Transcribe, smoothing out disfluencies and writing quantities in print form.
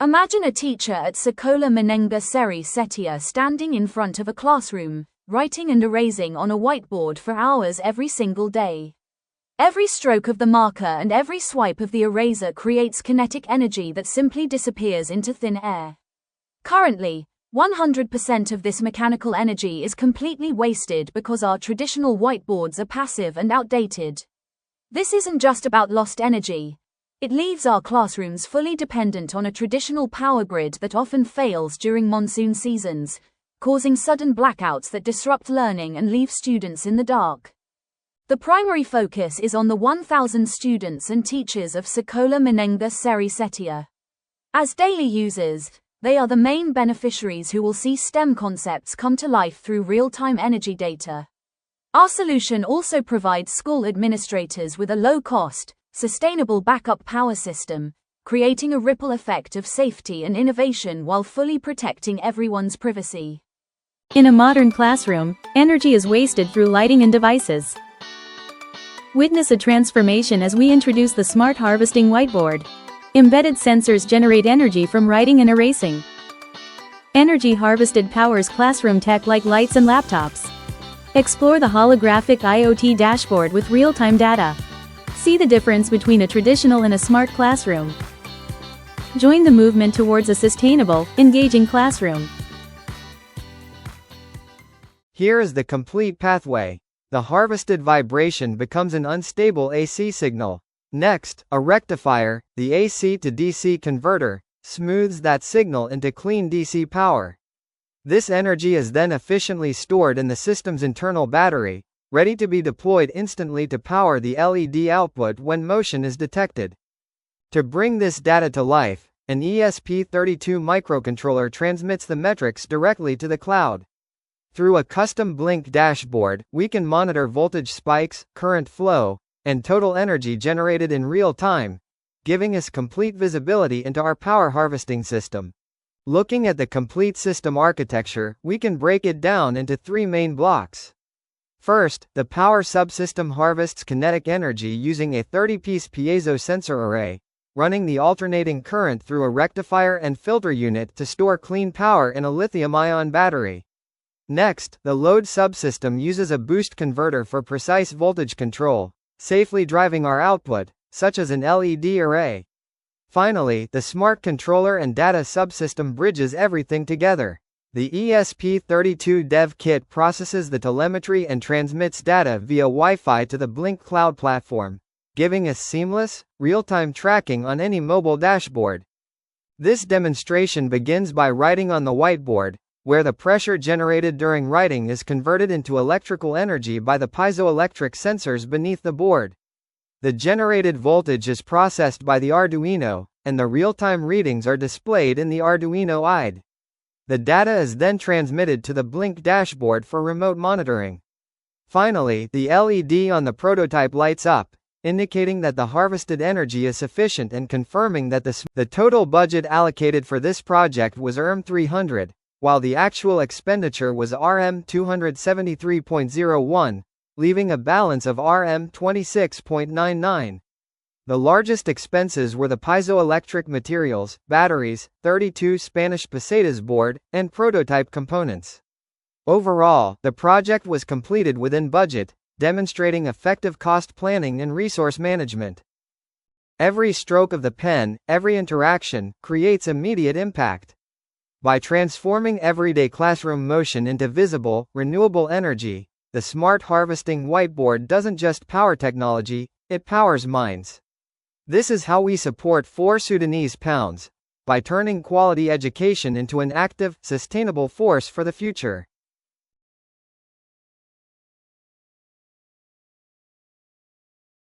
Imagine a teacher at Sekolah Menengah Seri Setia standing in front of a classroom, writing and erasing on a whiteboard for hours every single day. Every stroke of the marker and every swipe of the eraser creates kinetic energy that simply disappears into thin air. Currently, 100% of this mechanical energy is completely wasted because our traditional whiteboards are passive and outdated. This isn't just about lost energy. It leaves our classrooms fully dependent on a traditional power grid that often fails during monsoon seasons, causing sudden blackouts that disrupt learning and leave students in the dark. The primary focus is on the 1,000 students and teachers of Sekolah Menengah Seri Setia. As daily users, they are the main beneficiaries who will see STEM concepts come to life through real-time energy data. Our solution also provides school administrators with a low-cost, sustainable backup power system, creating a ripple effect of safety and innovation while fully protecting everyone's privacy. In a modern classroom, energy is wasted through lighting and devices. Witness a transformation as we introduce the Smart Harvesting Whiteboard. Embedded sensors generate energy from writing and erasing. Energy harvested powers classroom tech like lights and laptops. Explore the holographic IoT dashboard with real-time data. See the difference between a traditional and a smart classroom. Join the movement towards a sustainable, engaging classroom. Here is the complete pathway. The harvested vibration becomes an unstable AC signal. Next, a rectifier, the AC to DC converter, smooths that signal into clean DC power. This energy is then efficiently stored in the system's internal battery, ready to be deployed instantly to power the LED output when motion is detected. To bring this data to life, an ESP32 microcontroller transmits the metrics directly to the cloud. Through a custom Blink dashboard, we can monitor voltage spikes, current flow, and total energy generated in real time, giving us complete visibility into our power harvesting system. Looking at the complete system architecture, we can break it down into three main blocks. First, the power subsystem harvests kinetic energy using a 30-piece piezo sensor array, running the alternating current through a rectifier and filter unit to store clean power in a lithium-ion battery. Next, the load subsystem uses a boost converter for precise voltage control, safely driving our output, such as an LED array. Finally, the smart controller and data subsystem bridges everything together. The ESP32 dev kit processes the telemetry and transmits data via Wi-Fi to the Blink cloud platform, giving us seamless, real-time tracking on any mobile dashboard. This demonstration begins by writing on the whiteboard, where the pressure generated during writing is converted into electrical energy by the piezoelectric sensors beneath the board. The generated voltage is processed by the Arduino, and the real-time readings are displayed in the Arduino IDE. The data is then transmitted to the Blink dashboard for remote monitoring. Finally, the LED on the prototype lights up, indicating that the harvested energy is sufficient and confirming that the total budget allocated for this project was RM300, while the actual expenditure was RM273.01, leaving a balance of RM26.99. The largest expenses were the piezoelectric materials, batteries, 32 Spanish pesetas board, and prototype components. Overall, the project was completed within budget, demonstrating effective cost planning and resource management. Every stroke of the pen, every interaction, creates immediate impact. By transforming everyday classroom motion into visible, renewable energy, the Smart Harvesting Whiteboard doesn't just power technology, it powers minds. This is how we support 4 Sudanese pounds, by turning quality education into an active, sustainable force for the future.